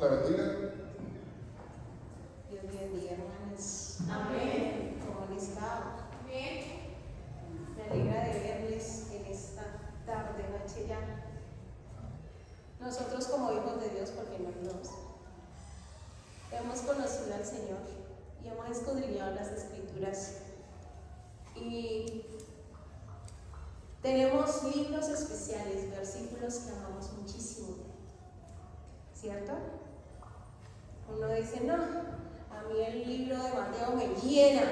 La bendiga. Dios bendiga, hermanos. Amén. ¿Cómo han estado? Amén. Me alegra de verles en esta tarde, noche ya. Nosotros como hijos de Dios, porque no nos hemos conocido al Señor y hemos escudriñado las Escrituras. Y tenemos libros especiales, versículos que amamos muchísimo, ¿cierto? Uno dice, no, a mí el libro de Mateo me llena.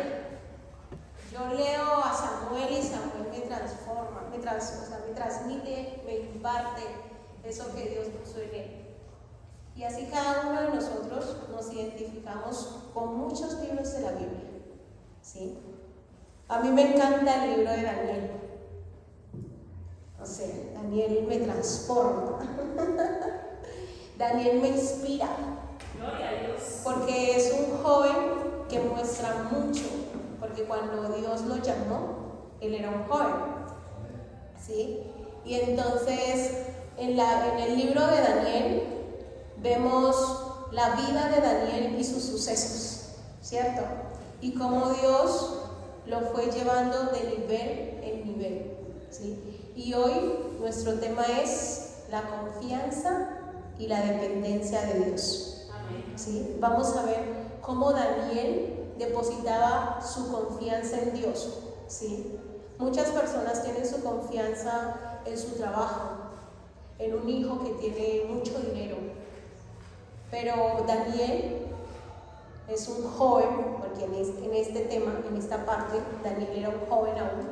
Yo leo a Samuel y Samuel me transforma, me transmite, me imparte eso que Dios puso en él. Y así cada uno de nosotros nos identificamos con muchos libros de la Biblia, ¿sí? A mí me encanta el libro de Daniel. No sé, Daniel me transforma. Daniel me inspira. Gloria a Dios. Porque es un joven que muestra mucho. Porque cuando Dios lo llamó, él era un joven, ¿sí? Y entonces en el libro de Daniel vemos la vida de Daniel y sus sucesos, ¿cierto? Y cómo Dios lo fue llevando de nivel en nivel, ¿sí? Y hoy nuestro tema es la confianza y la dependencia de Dios. Amén. ¿Sí? Vamos a ver cómo Daniel depositaba su confianza en Dios, ¿sí? Muchas personas tienen su confianza en su trabajo, en un hijo que tiene mucho dinero, pero Daniel es un joven, porque en este tema, en esta parte, Daniel era un joven aún,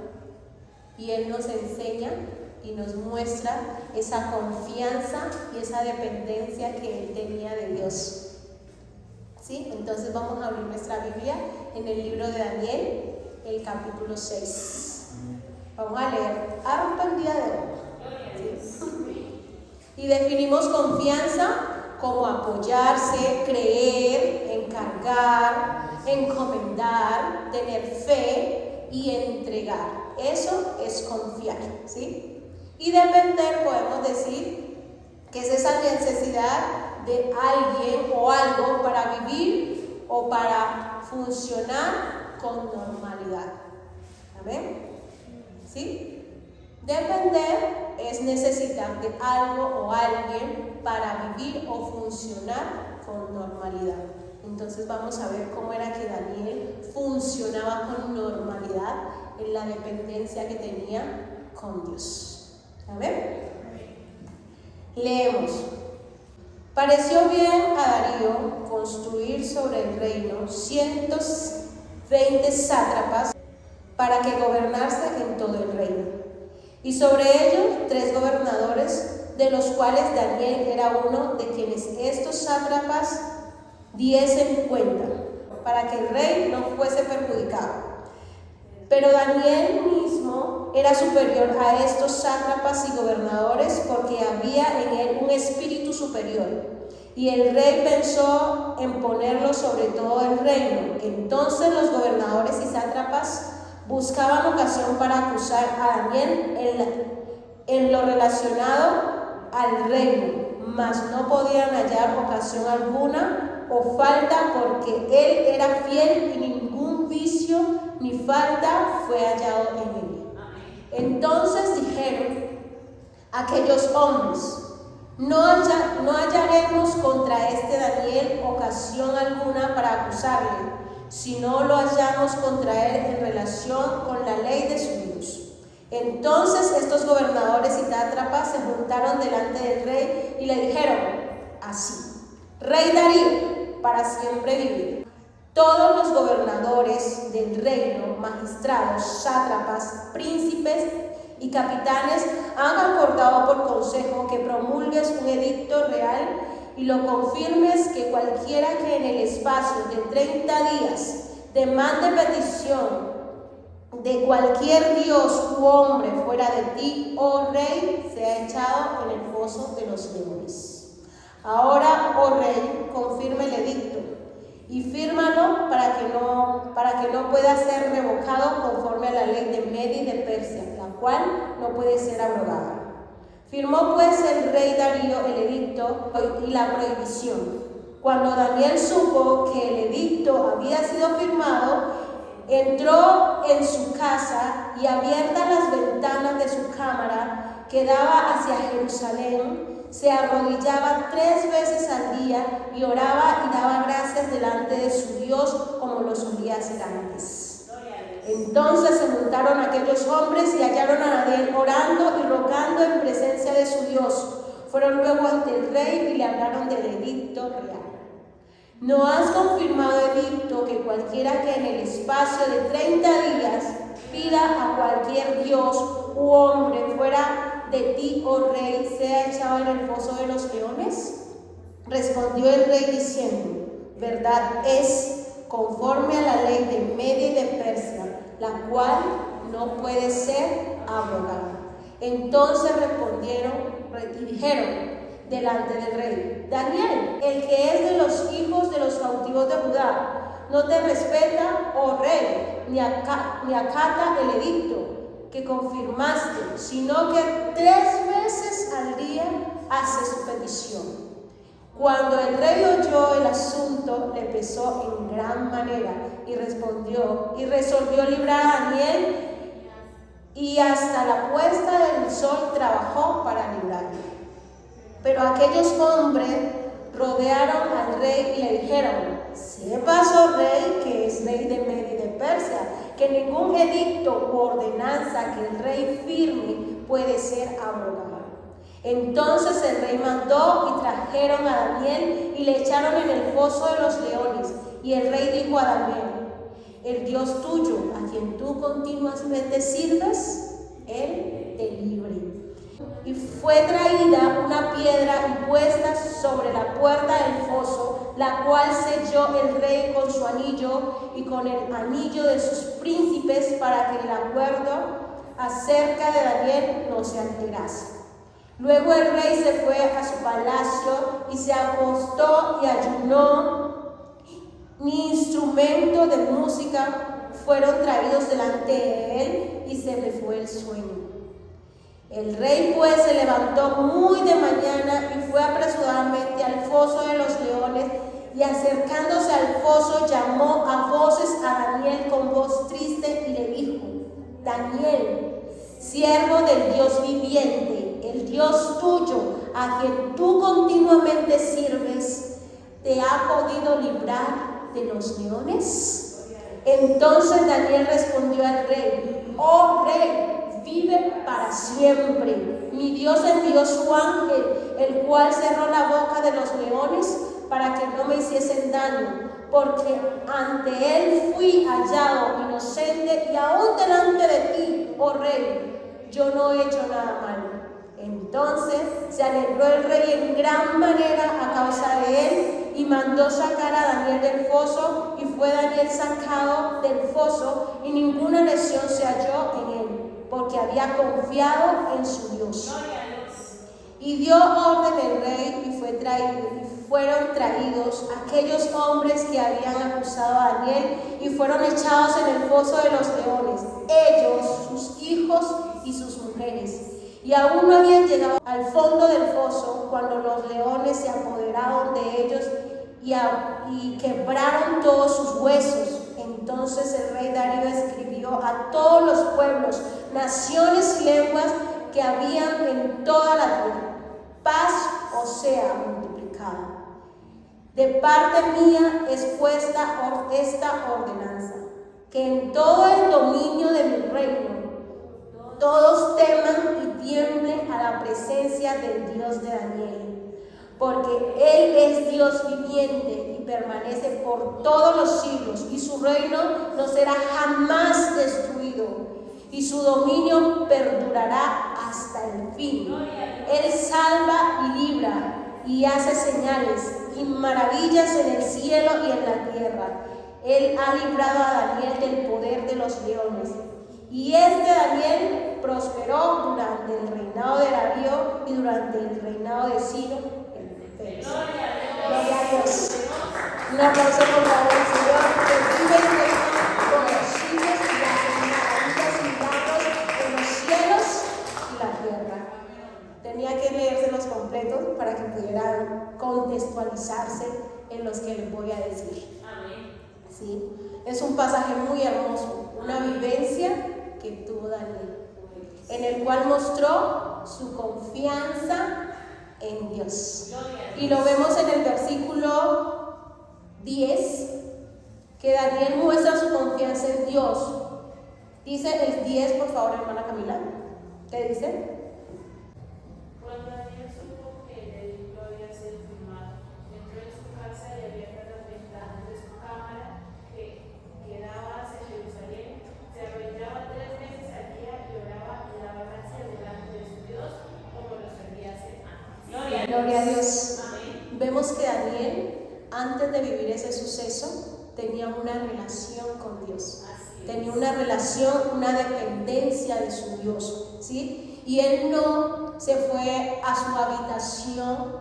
y él nos enseña y nos muestra esa confianza y esa dependencia que él tenía de Dios. ¿Sí? Entonces vamos a abrir nuestra Biblia en el libro de Daniel, el capítulo 6. Vamos a leer harto el día de hoy. ¿Sí? Y definimos confianza como apoyarse, creer, encargar, encomendar, tener fe y entregar. Eso es confiar, ¿sí? Y depender, podemos decir que es esa necesidad de alguien o algo para vivir o para funcionar con normalidad. ¿Amén? ¿Sí? Depender es necesitar de algo o alguien para vivir o funcionar con normalidad. Entonces vamos a ver cómo era que Daniel funcionaba con normalidad en la dependencia que tenía con Dios. ¿Amén? Leemos. Pareció bien a Darío construir sobre el reino 120 sátrapas para que gobernase en todo el reino, y sobre ellos 3 gobernadores, de los cuales Daniel era uno, de quienes estos sátrapas diesen cuenta, para que el rey no fuese perjudicado. Pero Daniel mismo era superior a estos sátrapas y gobernadores, porque había en él un espíritu superior. Y el rey pensó en ponerlo sobre todo el reino. Entonces los gobernadores y sátrapas buscaban ocasión para acusar a Daniel en lo relacionado al reino, mas no podían hallar ocasión alguna o falta, porque él era fiel y ningún vicio ni falta fue hallado en él. Entonces dijeron aquellos hombres: no hallaremos contra este Daniel ocasión alguna para acusarle, si no lo hallamos contra él en relación con la ley de su Dios. Entonces estos gobernadores y sátrapas se juntaron delante del rey y le dijeron así: Rey Darío, para siempre vivir. Todos los gobernadores del reino, magistrados, sátrapas, príncipes y capitanes han acordado por consejo que promulgues un edicto real y lo confirmes, que cualquiera que en el espacio de 30 días demande petición de cualquier dios u hombre fuera de ti, oh rey, sea echado en el foso de los leones. Ahora, oh rey, confirma el edicto y fírmalo para que no pueda ser revocado conforme a la ley de Media y de Persia, la cual no puede ser abrogada. Firmó pues el rey Darío el edicto y la prohibición. Cuando Daniel supo que el edicto había sido firmado, entró en su casa y abiertas las ventanas de su cámara que daba hacia Jerusalén, se arrodillaba 3 veces al día y oraba y daba gracias delante de su Dios como lo solía hacer antes. Entonces se montaron aquellos hombres y hallaron a Daniel orando y rogando en presencia de su Dios. Fueron luego ante el rey y le hablaron del edicto real. ¿No has confirmado edicto que cualquiera que en el espacio de 30 días pida a cualquier dios u hombre fuera de ti, oh rey, sea echado en el foso de los leones? Respondió el rey diciendo: verdad es, conforme a la ley de Media y de Persia, la cual no puede ser abrogada. Entonces respondieron y dijeron delante del rey: Daniel, el que es de los hijos de los cautivos de Judá, no te respeta, oh rey, ni acata el edicto que confirmaste, sino que 3 veces al día hace su petición. Cuando el rey oyó el asunto, le pesó en gran manera y respondió y resolvió librar a Daniel, y hasta la puesta del sol trabajó para librarlo. Pero aquellos hombres rodearon al rey y le dijeron: sepas, oh rey, que es rey de Media y de Persia, que ningún edicto u ordenanza que el rey firme puede ser abrogado. Entonces el rey mandó y trajeron a Daniel y le echaron en el foso de los leones. Y el rey dijo a Daniel: el Dios tuyo, a quien tú continuamente sirves, él te libre. Y fue traída una piedra y puesta sobre la puerta del foso, la cual selló el rey con su anillo y con el anillo de sus príncipes, para que el acuerdo acerca de Daniel no se alterase. Luego el rey se fue a su palacio y se acostó y ayunó. Ni instrumento de música fueron traídos delante de él, y se le fue el sueño. El rey pues se levantó muy de mañana y fue apresuradamente al foso de los leones, y acercándose al foso llamó a voces a Daniel con voz triste y le dijo: Daniel, siervo del Dios viviente, el Dios tuyo, a quien tú continuamente sirves, ¿te ha podido librar de los leones? Entonces Daniel respondió al rey: oh rey, vive para siempre. Mi Dios envió su ángel, el cual cerró la boca de los leones para que no me hiciesen daño, porque ante él fui hallado inocente, y aún delante de ti, oh rey, yo no he hecho nada malo. Entonces se alegró el rey en gran manera a causa de él, y mandó sacar a Daniel del foso, y fue Daniel sacado del foso, y ninguna lesión se halló en él, porque había confiado en su Dios. Y dio orden el rey, y fueron traídos aquellos hombres que habían acusado a Daniel, y fueron echados en el foso de los leones, ellos, sus hijos y sus mujeres. Y aún no habían llegado al fondo del foso cuando los leones se apoderaron de ellos y quebraron todos sus huesos. Entonces el rey Darío escribió a todos los pueblos, naciones y lenguas que habían en toda la tierra: paz os sea multiplicada. De parte mía es puesta esta ordenanza, que en todo el dominio de mi reino todos teman y tiemblen a la presencia del Dios de Daniel, porque Él es Dios viviente y permanece por todos los siglos, y su reino no será jamás destruido, y su dominio perdurará hasta el fin. Él salva y libra, y hace señales y maravillas en el cielo y en la tierra. Él ha librado a Daniel del poder de los leones. Y Daniel prosperó durante el reinado de Darío y durante el reinado de Ciro el profeta. Gloria a Dios. Un aplauso por favor al Señor, que vive y reina por los siglos, y hace maravillas y milagros en los cielos y la tierra. Tenía leérselos completos para que pudieran contextualizarse en los que les voy a decir. Amén. ¿Sí? Es un pasaje muy hermoso, una vivencia que tuvo Daniel, en el cual mostró su confianza en Dios. Y lo vemos en el versículo 10, que Daniel muestra su confianza en Dios. Dice el 10, por favor, hermana Camila. ¿Qué dice? Cuando Daniel supo que el libro había sido firmado, entró en su casa y abiertas las ventanas de su cámara que quedaba hacia Jerusalén, se arrodillaba 3 veces al día y oraba y daba gracias delante de su Dios como lo solía hacer antes. Gloria a Dios. Amén. Vemos que Daniel, antes de vivir ese suceso, tenía una relación con Dios. Tenía una relación, una dependencia de su Dios, ¿sí? Y él no se fue a su habitación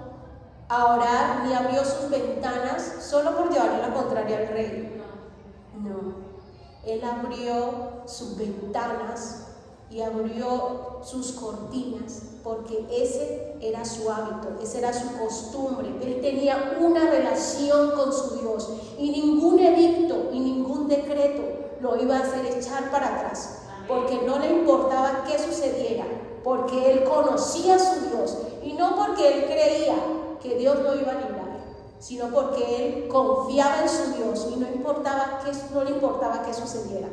a orar ni abrió sus ventanas solo por llevarle la contraria al rey. No, él abrió sus ventanas y abrió sus cortinas porque ese era su hábito, esa era su costumbre. Él tenía una relación con su Dios y ningún edicto y ningún decreto lo iba a hacer echar para atrás, porque no le importaba qué sucediera, porque él conocía a su Dios y no porque él creía que Dios lo iba a librar, sino porque él confiaba en su Dios y no le importaba qué sucediera.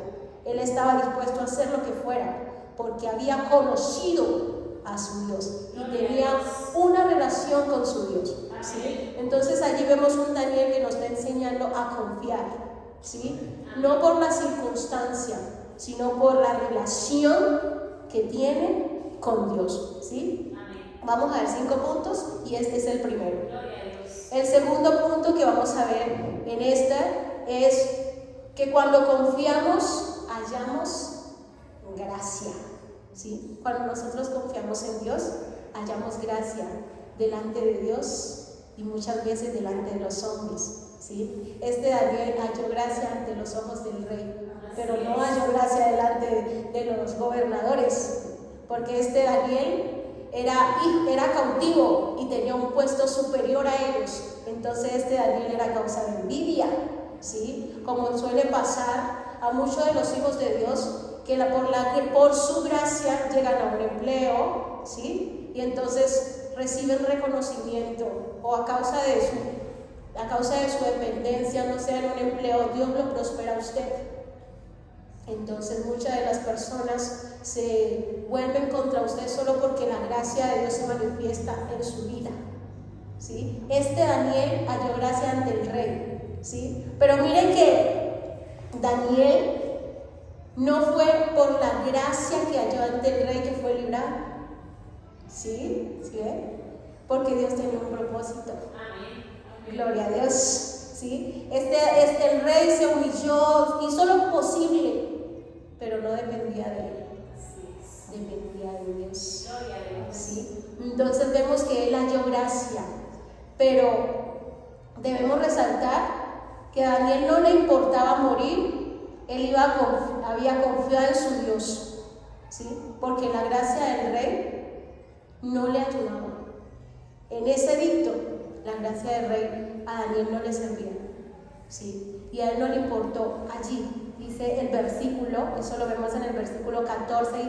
Él estaba dispuesto a hacer lo que fuera porque había conocido a su Dios y tenía una relación con su Dios, ¿sí? Entonces allí vemos un Daniel que nos está enseñando a confiar, ¿sí? No por la circunstancia, sino por la relación que tiene con Dios, ¿sí? Vamos a ver 5 puntos y este es el primero. El segundo punto que vamos a ver en esta es que cuando confiamos hallamos gracia, ¿sí? Cuando nosotros confiamos en Dios hallamos gracia delante de Dios y muchas veces delante de los hombres, ¿sí? Daniel halló gracia ante los ojos del rey, pero no halló gracia delante de los gobernadores, porque Daniel era cautivo y tenía un puesto superior a ellos. Entonces Daniel era causa de envidia, ¿sí? Como suele pasar a muchos de los hijos de Dios, que por su gracia llegan a un empleo, ¿sí? Y entonces reciben reconocimiento, o a causa de su dependencia, no sea en un empleo, Dios lo prospera a usted. Entonces muchas de las personas se vuelven contra usted solo porque la gracia de Dios se manifiesta en su vida, ¿sí? Daniel halló gracia ante el rey, ¿sí? Pero miren que Daniel no fue por la gracia que halló ante el rey que fue librado, ¿sí? ¿Sí? Porque Dios tenía un propósito. Gloria a Dios, ¿sí? El rey se humilló, hizo lo posible, pero no dependía de él, dependía de Dios, ¿sí? Entonces vemos que él halló gracia, pero debemos resaltar que a Daniel no le importaba morir, él había confiado en su Dios, ¿sí? Porque la gracia del rey no le ayudaba. En ese edicto, la gracia del rey a Daniel no le servía, ¿sí? Y a él no le importó. Allí dice el versículo, eso lo vemos en el versículo 14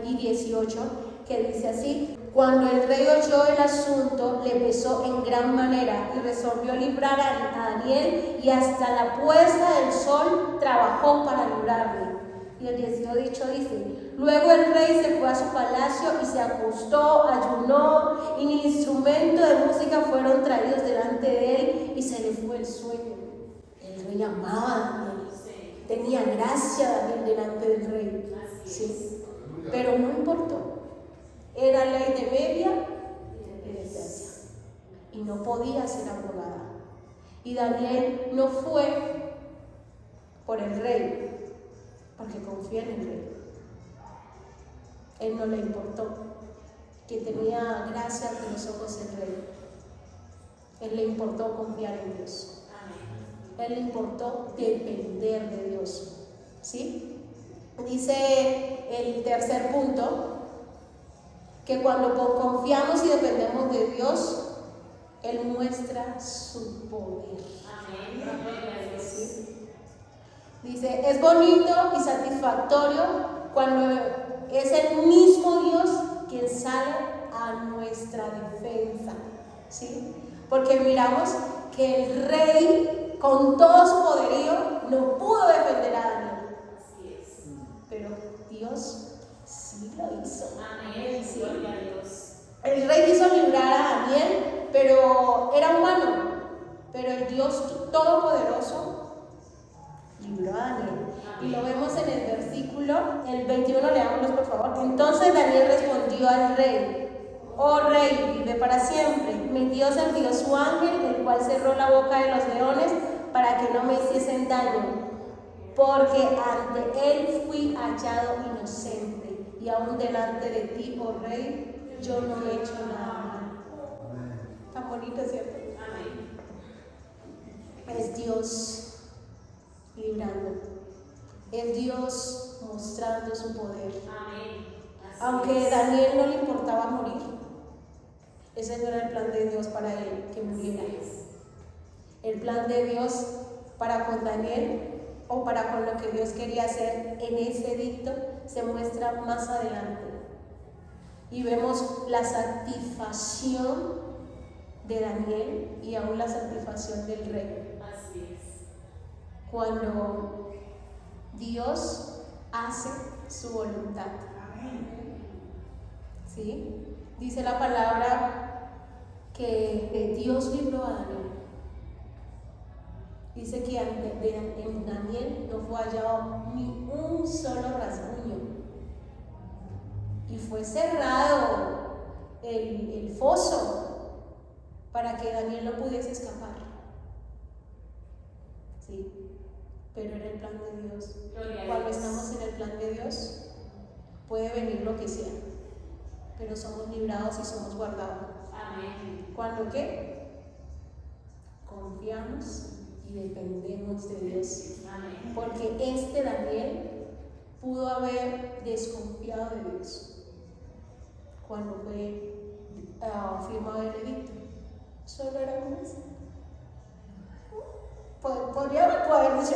y 18, que dice así: cuando el rey oyó el asunto, le pesó en gran manera y resolvió librar a Daniel, y hasta la puesta del sol trabajó para librarle. Y el 18 dice: luego el rey se fue a su palacio y se acostó, ayunó, y ni instrumento de música fueron traídos delante de él, y se le fue el sueño. El rey amaba a Daniel, tenía gracia Daniel delante del rey, ¿sí? Pero no importó. Era ley de media y de tercia, y no podía ser abrogada. Y Daniel no fue por el rey, porque confía en el rey. Él no le importó que tenía gracia ante los ojos del rey. Él le importó confiar en Dios. Él le importó depender de Dios, ¿sí? Dice el tercer punto que cuando confiamos y dependemos de Dios, Él muestra su poder. ¿Sí? Dice, es bonito y satisfactorio cuando es el mismo Dios quien sale a nuestra defensa. ¿Sí? Porque miramos que el rey, con todo su poderío, no pudo defender a Daniel. Así es. Pero Dios sí lo hizo. Amén. ¿Sí? Gloria a Dios. El rey quiso librar a Daniel, pero era humano. Pero el Dios Todopoderoso libró a Daniel. Y lo vemos en el versículo, el 21, leámoslo por favor. Entonces Daniel respondió al rey: oh rey, vive para siempre. Mi Dios envió su ángel, el cual cerró la boca de los leones para que no me hiciesen daño, porque ante él fui hallado inocente, y aún delante de ti, oh rey, yo no he hecho nada malo. Tan bonito, ¿cierto? Amén. Es Dios librando, es Dios mostrando su poder. Amén. Así Aunque es. Daniel no le importaba morir, ese no era el plan de Dios para él, que muriera. El plan de Dios para con Daniel, o para con lo que Dios quería hacer en ese edicto, se muestra más adelante. Y vemos la satisfacción de Daniel y aún la satisfacción del rey. Así es. Cuando Dios hace su voluntad. ¿Sí? Dice la palabra que Dios libró a Daniel. Dice que en Daniel no fue hallado ni un solo rasguño. Y fue cerrado el foso para que Daniel no pudiese escapar. ¿Sí? Pero era el plan de Dios. Cuando estamos en el plan de Dios, puede venir lo que sea, pero somos librados y somos guardados. Amén. ¿Cuándo qué? Confiamos y dependemos de Dios. Amén. Porque Daniel pudo haber desconfiado de Dios cuando fue firmado el edicto. Solo era un mes. Podría haber dicho,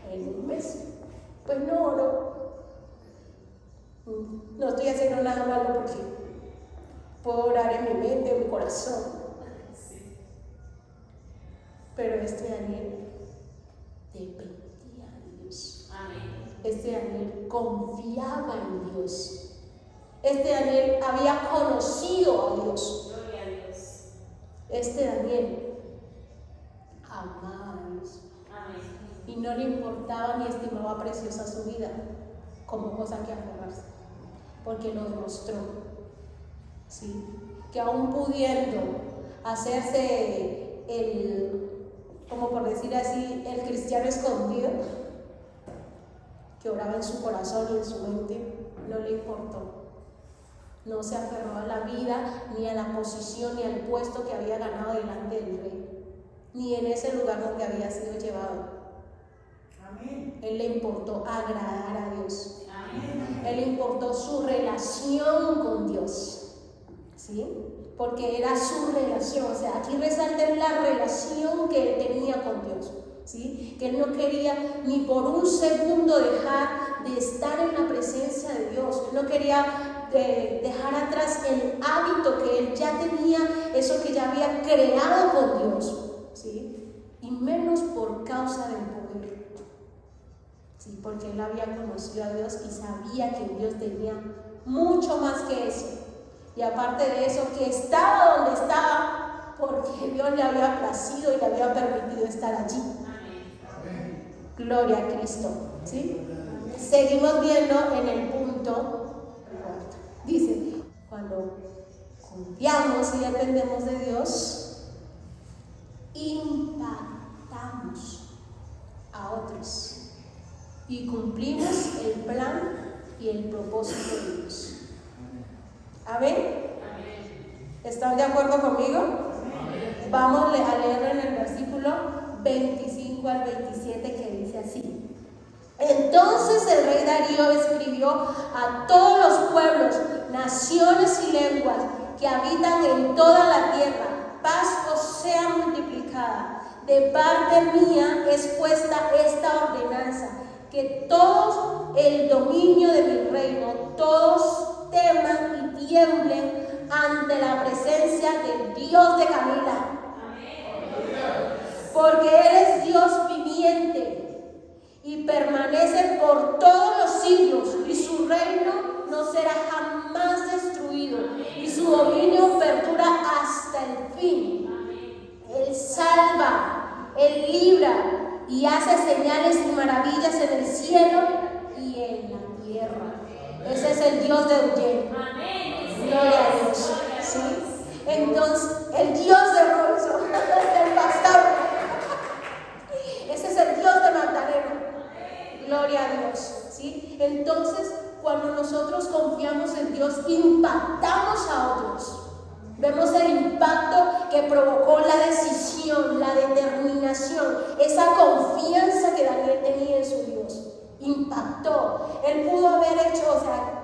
en un mes. Pues no estoy haciendo nada malo porque puedo orar en mi mente, en mi corazón. Sí. Pero Daniel dependía de Dios. Amén. Daniel confiaba en Dios. Daniel había conocido a Dios. Gloria a Dios. Daniel amaba a Dios. Amén. Y no le importaba ni estimaba preciosa su vida como cosa que aferrarse, porque lo demostró. ¿Sí? Que aún pudiendo hacerse como por decir así, el cristiano escondido, que oraba en su corazón y en su mente, no le importó. No se aferró a la vida, ni a la posición, ni al puesto que había ganado delante del rey, ni en ese lugar donde había sido llevado. Amén. Él le importó agradar a Dios. Amén. Él le importó su relación con Dios. ¿Sí? Porque era su relación. O sea, aquí resalta la relación que él tenía con Dios. ¿Sí? Que él no quería ni por un segundo dejar de estar en la presencia de Dios. Él no quería dejar atrás el hábito que él ya tenía, eso que ya había creado con Dios. ¿Sí? Y menos por causa del poder. Sí, porque él había conocido a Dios y sabía que Dios tenía mucho más que eso. Y aparte de eso, que estaba donde estaba porque Dios le había placido y le había permitido estar allí. Amén. Gloria a Cristo. ¿Sí? Seguimos viendo en el punto 4. Dice, cuando confiamos y dependemos de Dios, impactamos a otros y cumplimos el plan y el propósito de Dios. ¿Amén? Amén. ¿Están de acuerdo conmigo? Amén. Vamos a leerlo en el versículo 25 al 27, que dice así: Entonces el rey Darío escribió a todos los pueblos, naciones y lenguas que habitan en toda la tierra: paz os sea multiplicada. De parte mía es puesta esta ordenanza, que todos el dominio de mi reino, todos teman y tiemblen ante la presencia del Dios de Camila. Porque eres Dios viviente y permanece por todos los siglos, y su reino no será jamás destruido, y su dominio perdura hasta el fin. Él salva, Él libra y hace señales y maravillas en el cielo y en la tierra. Ese es el Dios de Eugene. Gloria a Dios. ¿Sí? Entonces, el Dios de Rolso, el pastor. Ese es el Dios de Magdalena. Gloria a Dios. ¿Sí? Entonces, cuando nosotros confiamos en Dios, impactamos a otros. Vemos el impacto que provocó la decisión, la determinación, esa confianza que Daniel tenía en su Dios. Impactó. Él pudo haber hecho,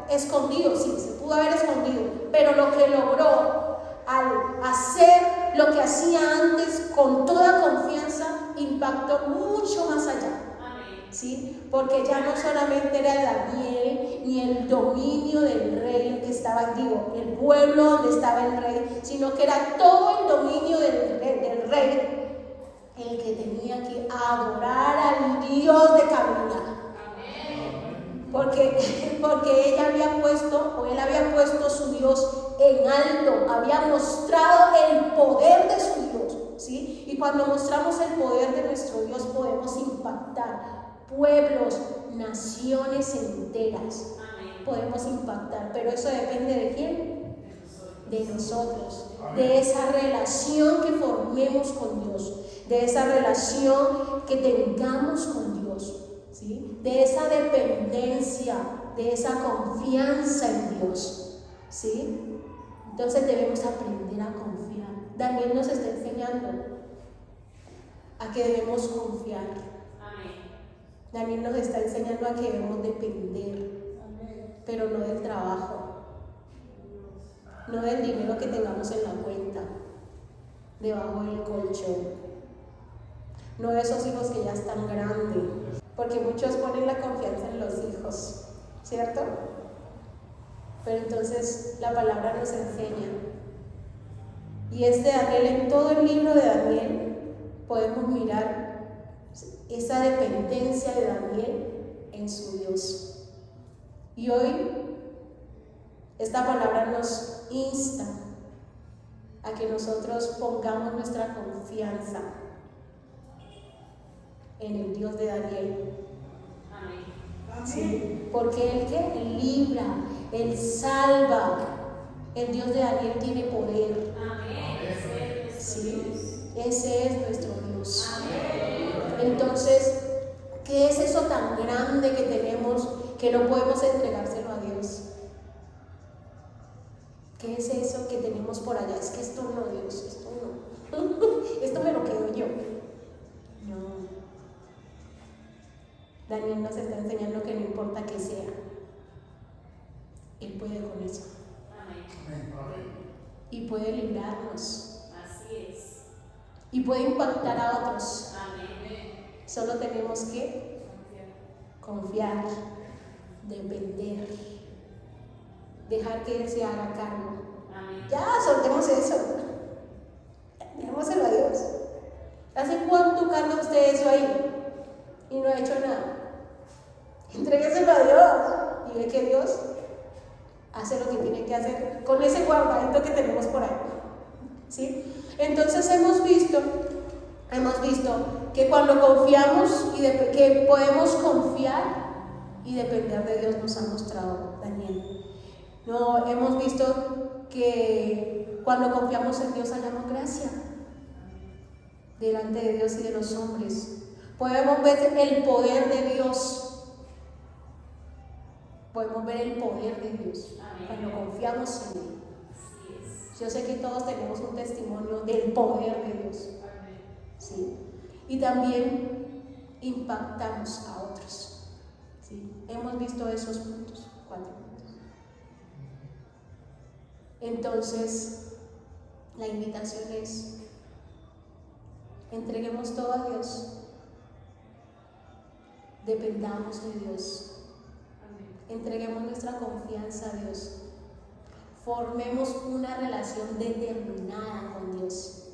escondido, sí, se pudo haber escondido, pero lo que logró al hacer lo que hacía antes con toda confianza, impactó mucho más allá. ¿Sí? Porque ya no solamente era Daniel ni el dominio del rey el que estaba, el pueblo donde estaba el rey, sino que era todo el dominio del rey el que tenía que adorar al Dios de Camila. Porque ella había puesto, o él había puesto su Dios en alto, había mostrado el poder de su Dios, ¿sí? Y cuando mostramos el poder de nuestro Dios, podemos impactar pueblos, naciones enteras. Podemos impactar, pero eso depende de quién, de nosotros, de esa relación que formemos con Dios, de esa relación que tengamos con Dios, ¿sí? De esa dependencia, de esa confianza en Dios, ¿sí? Entonces debemos aprender a confiar. Daniel nos está enseñando a que debemos confiar. Daniel nos está enseñando a que debemos depender, pero no del trabajo, no del dinero que tengamos en la cuenta, debajo del colchón, no de esos hijos que ya están grandes, porque muchos ponen la confianza en los hijos, ¿cierto? Pero entonces la palabra nos enseña, y Daniel, en todo el libro de Daniel podemos mirar esa dependencia de Daniel en su Dios. Y hoy esta palabra nos insta a que nosotros pongamos nuestra confianza en el Dios de Daniel. ¿Sí? Porque Él libra, Él salva. El Dios de Daniel tiene poder. ¿Sí? Ese es nuestro Dios. Entonces, ¿qué es eso tan grande que tenemos que no podemos entregárselo a Dios? ¿Qué es eso que tenemos por allá? Es que esto no, Dios, esto no. Esto me lo quedo yo. No. Daniel nos está enseñando que no importa qué sea, Él puede con eso. Y puede librarnos. Así es. Y puede impactar a otros. Solo tenemos que confiar, depender, dejar que Él se haga cargo. Ya, soltemos eso. Dejémoselo a Dios. ¿Hace cuánto carga usted eso ahí y no ha hecho nada? Entrégueselo a Dios y ve que Dios hace lo que tiene que hacer con ese guardadito que tenemos por ahí. ¿Sí? Entonces hemos visto que cuando confiamos y que podemos confiar y depender de Dios, nos ha mostrado Daniel. No, hemos visto que cuando confiamos en Dios hallamos gracia delante de Dios y de los hombres. Podemos ver el poder de Dios. Podemos ver el poder de Dios cuando confiamos en Él. Yo sé que todos tenemos un testimonio del poder de Dios. ¿Sí? Y también impactamos a otros. ¿Sí? Hemos visto esos puntos, 4 puntos. Entonces, la invitación es: entreguemos todo a Dios, dependamos de Dios, entreguemos nuestra confianza a Dios, formemos una relación determinada con Dios,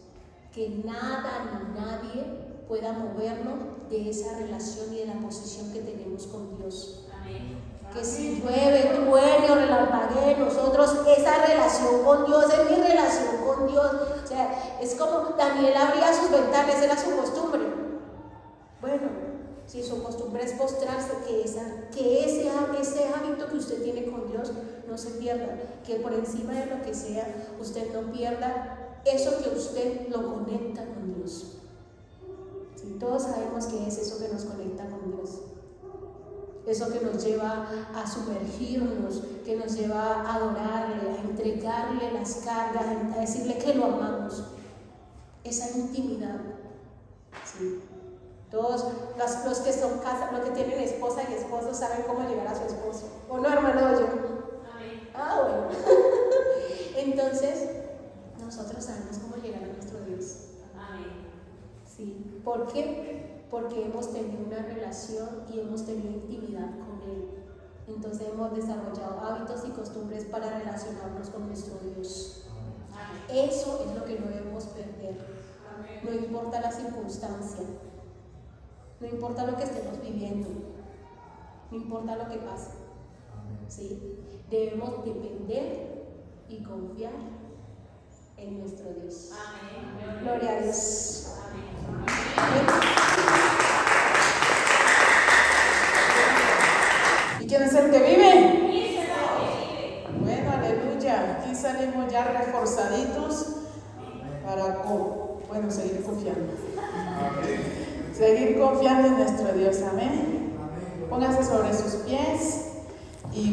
que nada ni nadie pueda movernos de esa relación y de la posición que tenemos con Dios. Amén. Que si llueve, truene o relampaguee, nosotros, esa relación con Dios es mi relación con Dios. O sea, es como Daniel abría sus ventanas, era su costumbre. Bueno, si su costumbre es postrarse, que ese hábito que usted tiene con Dios no se pierda, que por encima de lo que sea, usted no pierda eso que usted lo conecta con Dios. ¿Sí? Todos sabemos que es eso que nos conecta con Dios. Eso que nos lleva a sumergirnos, que nos lleva a adorarle, a entregarle las cargas, a decirle que lo amamos. Esa intimidad. ¿Sí? Todos los que son casados, los que tienen esposa y esposo, saben cómo llegar a su esposo. ¿O no, hermano? Yo. Amén. Ah, bueno. Entonces, nosotros sabemos cómo llegar a nuestro Dios. Amén. ¿Sí? ¿Por qué? Porque hemos tenido una relación y hemos tenido intimidad con Él. Entonces hemos desarrollado hábitos y costumbres para relacionarnos con nuestro Dios. Amén. Eso es lo que no debemos perder. Amén. No importa la circunstancia, no importa lo que estemos viviendo, no importa lo que pase. ¿Sí? Debemos depender y confiar en nuestro Dios. Amén. Gloria a Dios. ¿Y quién es el que vive? Bueno, aleluya. Aquí salimos ya reforzaditos para seguir confiando. Seguir confiando en nuestro Dios. Amén. Póngase sobre sus pies y